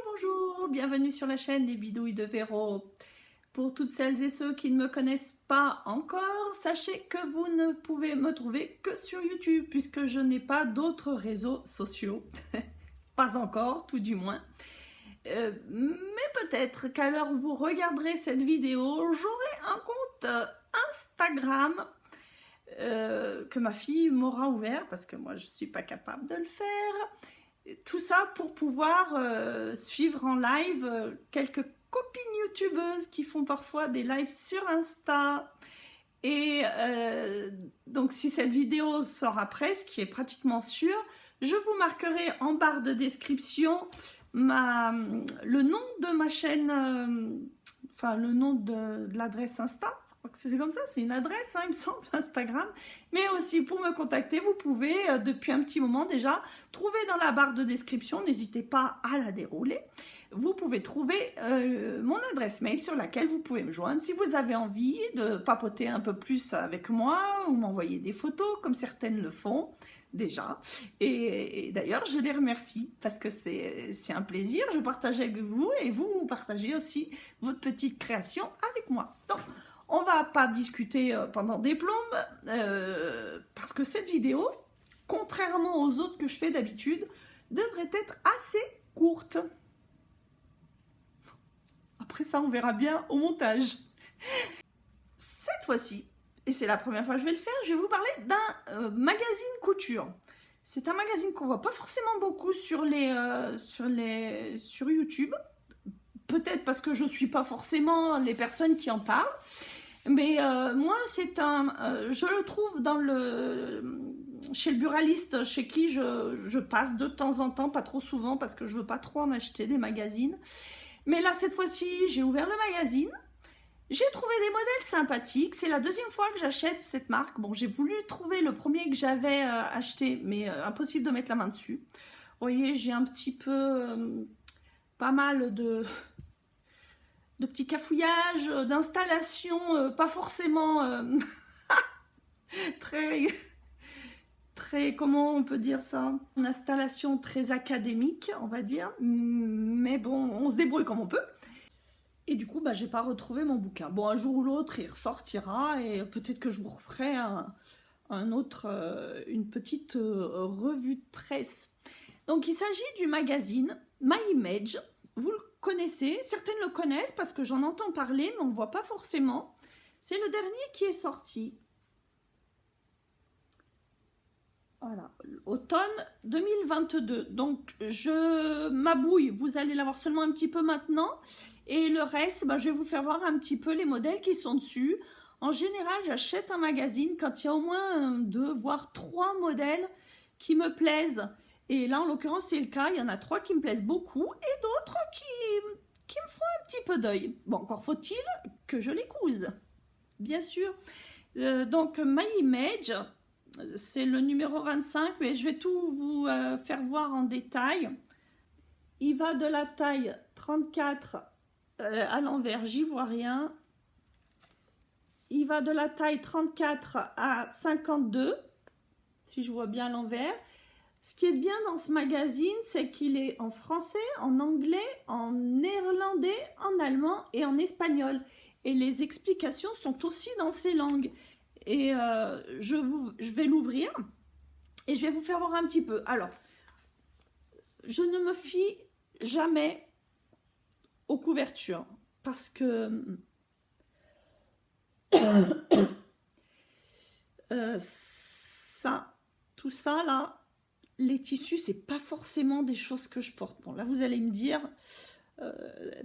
Bonjour, bienvenue sur la chaîne Les Bidouilles de Véro. Pour toutes celles et ceux qui ne me connaissent pas encore, sachez que vous ne pouvez me trouver que sur YouTube puisque je n'ai pas d'autres réseaux sociaux. Pas encore, tout du moins. Mais peut-être qu'à l'heure où vous regarderez cette vidéo, j'aurai un compte Instagram que ma fille m'aura ouvert parce que moi je ne suis pas capable de le faire. Tout ça pour pouvoir suivre en live quelques copines youtubeuses qui font parfois des lives sur Insta. Et donc si cette vidéo sort après, ce qui est pratiquement sûr, je vous marquerai en barre de description le nom de ma chaîne, enfin le nom de l'adresse Insta. C'est comme ça, c'est une adresse, hein, il me semble, Instagram. Mais aussi, pour me contacter, vous pouvez, depuis un petit moment déjà, trouver dans la barre de description, n'hésitez pas à la dérouler, vous pouvez trouver mon adresse mail sur laquelle vous pouvez me joindre si vous avez envie de papoter un peu plus avec moi ou m'envoyer des photos, comme certaines le font déjà. Et d'ailleurs, je les remercie parce que c'est un plaisir, je partage avec vous et vous partagez aussi votre petite création avec moi. Donc, on ne va pas discuter pendant des plombes parce que cette vidéo, contrairement aux autres que je fais d'habitude, devrait être assez courte. Après ça, on verra bien au montage. Cette fois-ci, et c'est la première fois que je vais le faire, je vais vous parler d'un magazine couture. C'est un magazine qu'on ne voit pas forcément beaucoup sur YouTube. Peut-être parce que je ne suis pas forcément les personnes qui en parlent. Mais moi, je le trouve chez le buraliste, chez qui je passe de temps en temps, pas trop souvent, parce que je veux pas trop en acheter des magazines. Mais là, cette fois-ci, j'ai ouvert le magazine. J'ai trouvé des modèles sympathiques. C'est la deuxième fois que j'achète cette marque. Bon, j'ai voulu trouver le premier que j'avais acheté, mais impossible de mettre la main dessus. Vous voyez, j'ai un petit peu, pas mal de petits cafouillages, d'installations, pas forcément très, comment on peut dire ça, une installation très académique, on va dire, mais bon, on se débrouille comme on peut. Et du coup, bah, j'ai pas retrouvé mon bouquin. Bon, un jour ou l'autre, il ressortira et peut-être que je vous referai une petite revue de presse. Donc, il s'agit du magazine My Image. Vous le connaissez, certaines le connaissent parce que j'en entends parler, mais on ne le voit pas forcément. C'est le dernier qui est sorti. Voilà, automne 2022. Donc, je m'abouille, vous allez l'avoir seulement un petit peu maintenant. Et le reste, bah, je vais vous faire voir un petit peu les modèles qui sont dessus. En général, j'achète un magazine quand il y a au moins 2, voire 3 modèles qui me plaisent. Et là, en l'occurrence, c'est le cas. Il y en a 3 qui me plaisent beaucoup et d'autres qui me font un petit peu d'œil. Bon, encore faut-il que je les couse, bien sûr. Donc, My Image, c'est le numéro 25, mais je vais tout vous faire voir en détail. Il va de la taille 34 à l'envers, j'y vois rien. Il va de la taille 34 à 52, si je vois bien à l'envers. Ce qui est bien dans ce magazine, c'est qu'il est en français, en anglais, en néerlandais, en allemand et en espagnol. Et les explications sont aussi dans ces langues. Et je vais l'ouvrir et je vais vous faire voir un petit peu. Alors, je ne me fie jamais aux couvertures parce que tout ça là, les tissus, c'est pas forcément des choses que je porte. Bon, là, vous allez me dire,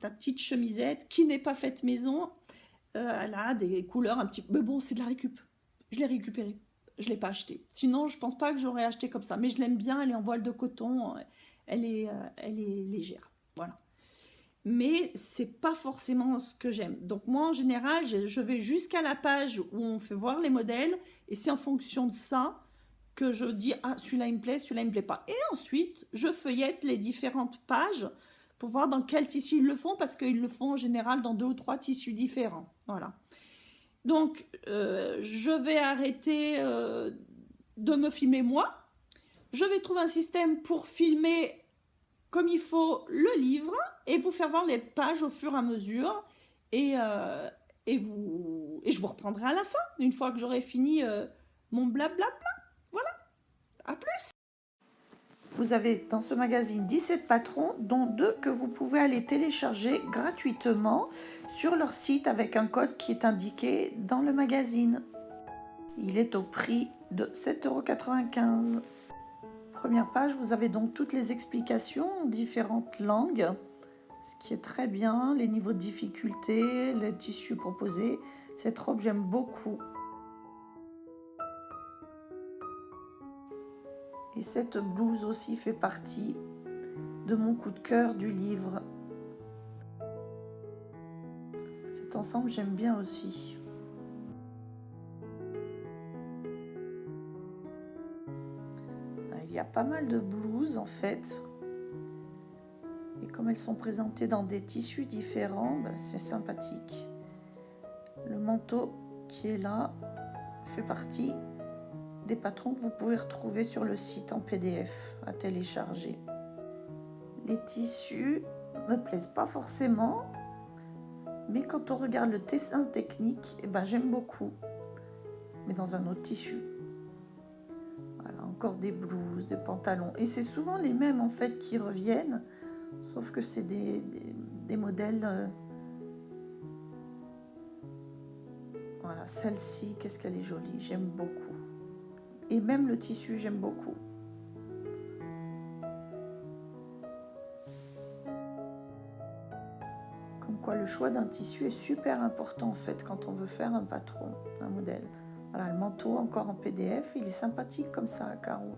ta petite chemisette qui n'est pas faite maison, elle a des couleurs un petit peu... Mais bon, c'est de la récup. Je l'ai récupérée. Je ne l'ai pas achetée. Sinon, je pense pas que j'aurais acheté comme ça. Mais je l'aime bien, elle est en voile de coton. Elle est légère. Voilà. Mais c'est pas forcément ce que j'aime. Donc moi, en général, je vais jusqu'à la page où on fait voir les modèles. Et c'est en fonction de ça que je dis, ah, celui-là, il me plaît, celui-là, il me plaît pas. Et ensuite, je feuillette les différentes pages pour voir dans quel tissu ils le font, parce qu'ils le font en général dans 2 ou 3 tissus différents. Voilà. Donc, je vais arrêter de me filmer moi. Je vais trouver un système pour filmer comme il faut le livre et vous faire voir les pages au fur et à mesure. Et je vous reprendrai à la fin, une fois que j'aurai fini mon blablabla. Voilà, à plus. Vous avez dans ce magazine 17 patrons, dont 2 que vous pouvez aller télécharger gratuitement sur leur site avec un code qui est indiqué dans le magazine. Il est au prix de 7,95 €. Première page, vous avez donc toutes les explications en différentes langues, ce qui est très bien, les niveaux de difficulté, les tissus proposés. Cette robe, j'aime beaucoup. Et cette blouse aussi fait partie de mon coup de cœur du livre. Cet ensemble, j'aime bien aussi. Il y a pas mal de blouses en fait. Et comme elles sont présentées dans des tissus différents, c'est sympathique. Le manteau qui est là fait partie des patrons que vous pouvez retrouver sur le site en PDF à télécharger. Les tissus ne me plaisent pas forcément, mais quand on regarde le dessin technique, j'aime beaucoup, mais dans un autre tissu. Voilà, encore des blouses, des pantalons, et c'est souvent les mêmes en fait qui reviennent, sauf que c'est des modèles. Voilà, celle-ci, qu'est-ce qu'elle est jolie, j'aime beaucoup. Et même le tissu, j'aime beaucoup. Comme quoi, le choix d'un tissu est super important en fait quand on veut faire un patron, un modèle. Voilà, le manteau encore en PDF, il est sympathique comme ça à carreaux.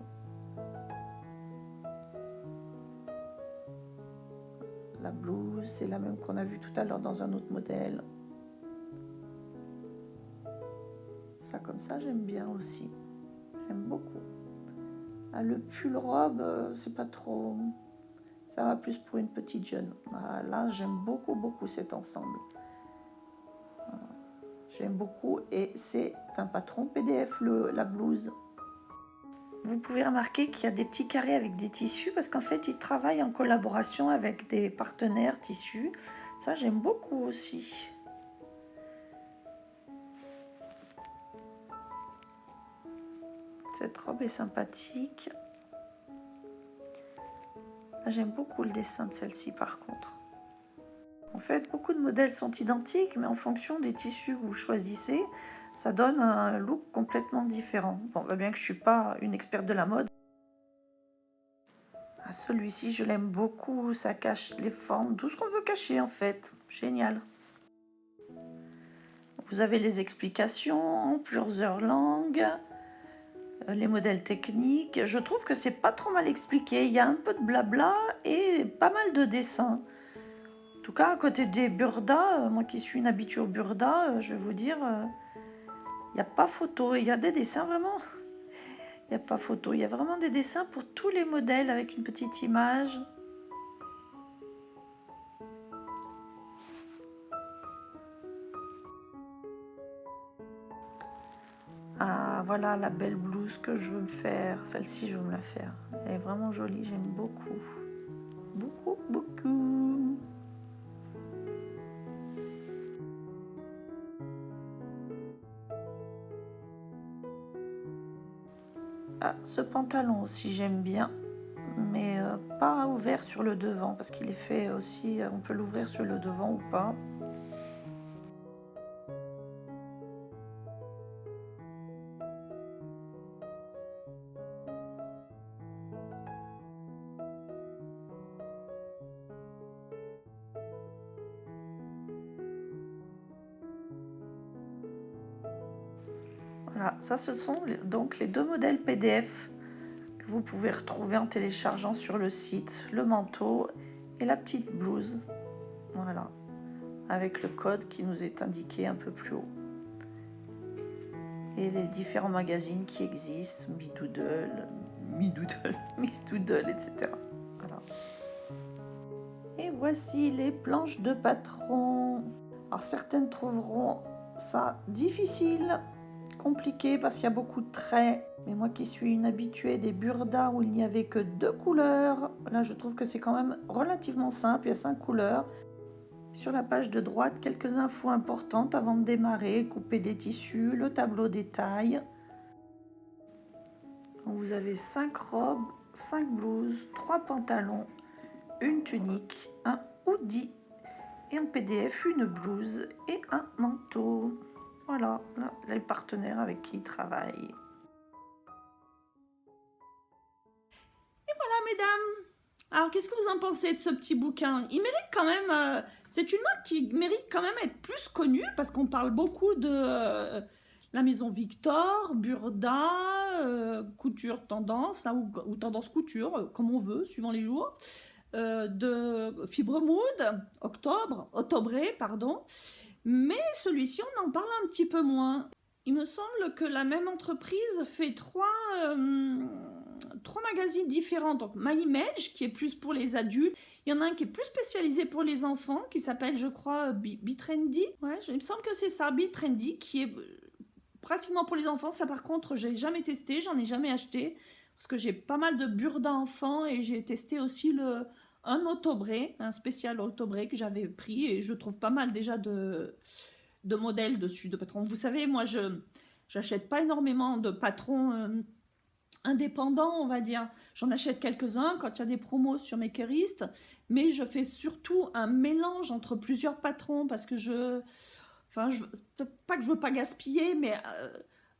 La blouse, c'est la même qu'on a vue tout à l'heure dans un autre modèle. Ça comme ça, j'aime bien aussi. J'aime beaucoup. Ah, le pull robe, c'est pas trop... Ça va plus pour une petite jeune. Ah, là, j'aime beaucoup, beaucoup cet ensemble. Voilà. J'aime beaucoup et c'est un patron PDF, la blouse. Vous pouvez remarquer qu'il y a des petits carrés avec des tissus parce qu'en fait, ils travaillent en collaboration avec des partenaires tissus. Ça, j'aime beaucoup aussi. Cette robe est sympathique. J'aime beaucoup le dessin de celle-ci par contre. En fait, beaucoup de modèles sont identiques, mais en fonction des tissus que vous choisissez, ça donne un look complètement différent. Bon, bien que je ne suis pas une experte de la mode. Celui-ci, je l'aime beaucoup, ça cache les formes, tout ce qu'on veut cacher en fait. Génial. Vous avez les explications en plusieurs langues. Les modèles techniques, je trouve que c'est pas trop mal expliqué. Il y a un peu de blabla et pas mal de dessins. En tout cas, à côté des burdas, moi qui suis une habituée au burda, je vais vous dire, il n'y a pas photo. Il y a des dessins vraiment. Il n'y a pas photo. Il y a vraiment des dessins pour tous les modèles avec une petite image. Ah, voilà la belle blouse que je veux me faire. Celle-ci, je veux me la faire. Elle est vraiment jolie, j'aime beaucoup. Beaucoup, beaucoup. Ah, ce pantalon aussi, j'aime bien. Mais pas ouvert sur le devant, parce qu'il est fait aussi, on peut l'ouvrir sur le devant ou pas. Voilà, ça ce sont donc les 2 modèles PDF que vous pouvez retrouver en téléchargeant sur le site, le manteau et la petite blouse. Voilà, avec le code qui nous est indiqué un peu plus haut. Et les différents magazines qui existent, Miss Doodle, etc. Voilà. Et voici les planches de patron. Alors certaines trouveront ça difficile, compliqué parce qu'il y a beaucoup de traits. Mais moi qui suis une habituée des burdas où il n'y avait que 2 couleurs, là je trouve que c'est quand même relativement simple, il y a 5 couleurs. Sur la page de droite, quelques infos importantes avant de démarrer, couper des tissus, le tableau des tailles. Donc vous avez 5 robes, 5 blouses, 3 pantalons, une tunique, un hoodie et en PDF une blouse et un manteau. Voilà, là, les partenaires avec qui ils travaillent. Et voilà mesdames. Alors qu'est-ce que vous en pensez de ce petit bouquin? Il mérite quand même, c'est une marque qui mérite quand même être plus connue parce qu'on parle beaucoup de la maison Victor, Burda, couture tendance, là, ou tendance couture, comme on veut, suivant les jours. De Fibre Mood, Octobré, pardon. Mais celui-ci, on en parle un petit peu moins. Il me semble que la même entreprise fait trois magazines différents. Donc, My Image, qui est plus pour les adultes. Il y en a un qui est plus spécialisé pour les enfants, qui s'appelle, je crois, Bitrendy. Ouais, il me semble que c'est ça, Bitrendy, qui est pratiquement pour les enfants. Ça, par contre, j'ai jamais testé, j'en ai jamais acheté. Parce que j'ai pas mal de burdas enfants et j'ai testé aussi un Octobré, un spécial Octobré que j'avais pris et je trouve pas mal déjà de modèles dessus, de patrons. Vous savez, moi, j'achète pas énormément de patrons indépendants, on va dire. J'en achète quelques-uns quand il y a des promos sur Makerist, mais je fais surtout un mélange entre plusieurs patrons parce que pas que je veux pas gaspiller, mais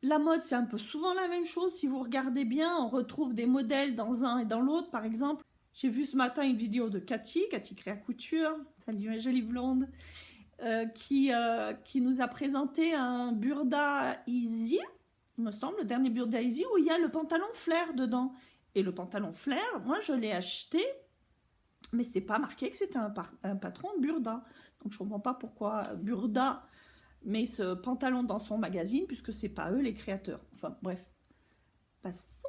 la mode, c'est un peu souvent la même chose. Si vous regardez bien, on retrouve des modèles dans un et dans l'autre. Par exemple, j'ai vu ce matin une vidéo de Cathy Créa Couture, salut ma jolie blonde, qui nous a présenté un Burda Easy, il me semble, le dernier Burda Easy, où il y a le pantalon flair dedans. Et le pantalon flair, moi je l'ai acheté, mais c'était pas marqué que c'était un patron Burda. Donc je comprends pas pourquoi Burda met ce pantalon dans son magazine, puisque c'est pas eux les créateurs. Enfin bref, passons.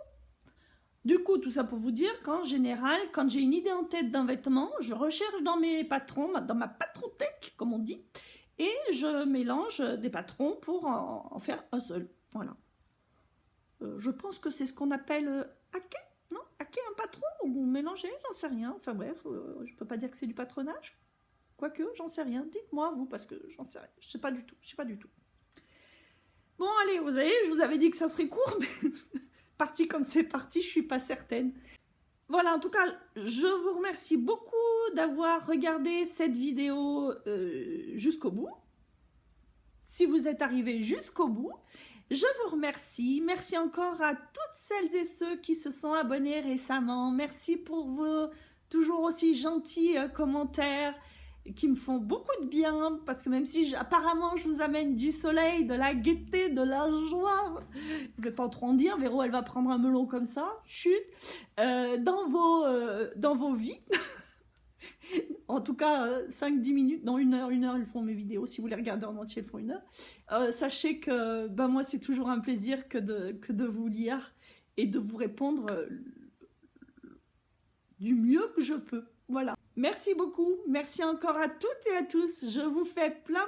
Du coup, tout ça pour vous dire qu'en général, quand j'ai une idée en tête d'un vêtement, je recherche dans mes patrons, dans ma patrothèque, comme on dit, et je mélange des patrons pour en faire un seul. Voilà. Je pense que c'est ce qu'on appelle hacker, non? Hacker un patron ou mélanger, j'en sais rien. Enfin bref, je peux pas dire que c'est du patronage. Quoique, j'en sais rien. Dites-moi, vous, parce que j'en sais rien. Je sais pas du tout. Je sais pas du tout. Bon, allez, vous savez, je vous avais dit que ça serait court, mais parti comme c'est parti, je suis pas certaine. Voilà, en tout cas, je vous remercie beaucoup d'avoir regardé cette vidéo jusqu'au bout. Si vous êtes arrivé jusqu'au bout, je vous remercie. Merci encore à toutes celles et ceux qui se sont abonnés récemment. Merci pour vos toujours aussi gentils commentaires qui me font beaucoup de bien, parce que même si apparemment je vous amène du soleil, de la gaieté, de la joie, je ne vais pas trop en dire, Véro elle va prendre un melon comme ça, chut, dans vos vies, en tout cas 5-10 minutes, dans une heure ils font mes vidéos, si vous les regardez en entier ils font 1 heure, sachez que moi c'est toujours un plaisir que de vous lire et de vous répondre du mieux que je peux, voilà. Merci beaucoup, merci encore à toutes et à tous. Je vous fais plein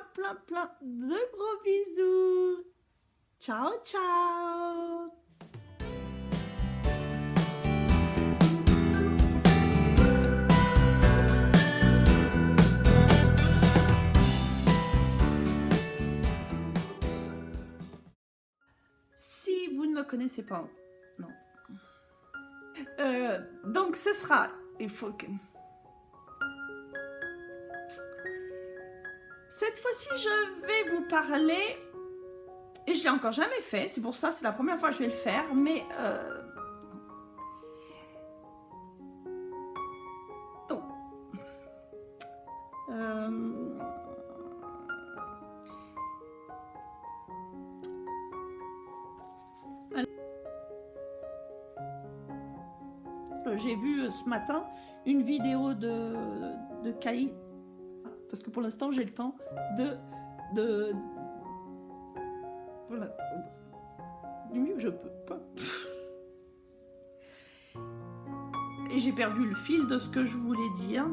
de gros bisous. Ciao, ciao. Si vous ne me connaissez pas, non. Donc ce sera, il faut que... Cette fois-ci, je vais vous parler, et je ne l'ai encore jamais fait, c'est pour ça, c'est la première fois que je vais le faire, mais... Donc... J'ai vu ce matin une vidéo de Kai, parce que pour l'instant j'ai le temps voilà, du mieux que je peux pas. Et j'ai perdu le fil de ce que je voulais dire.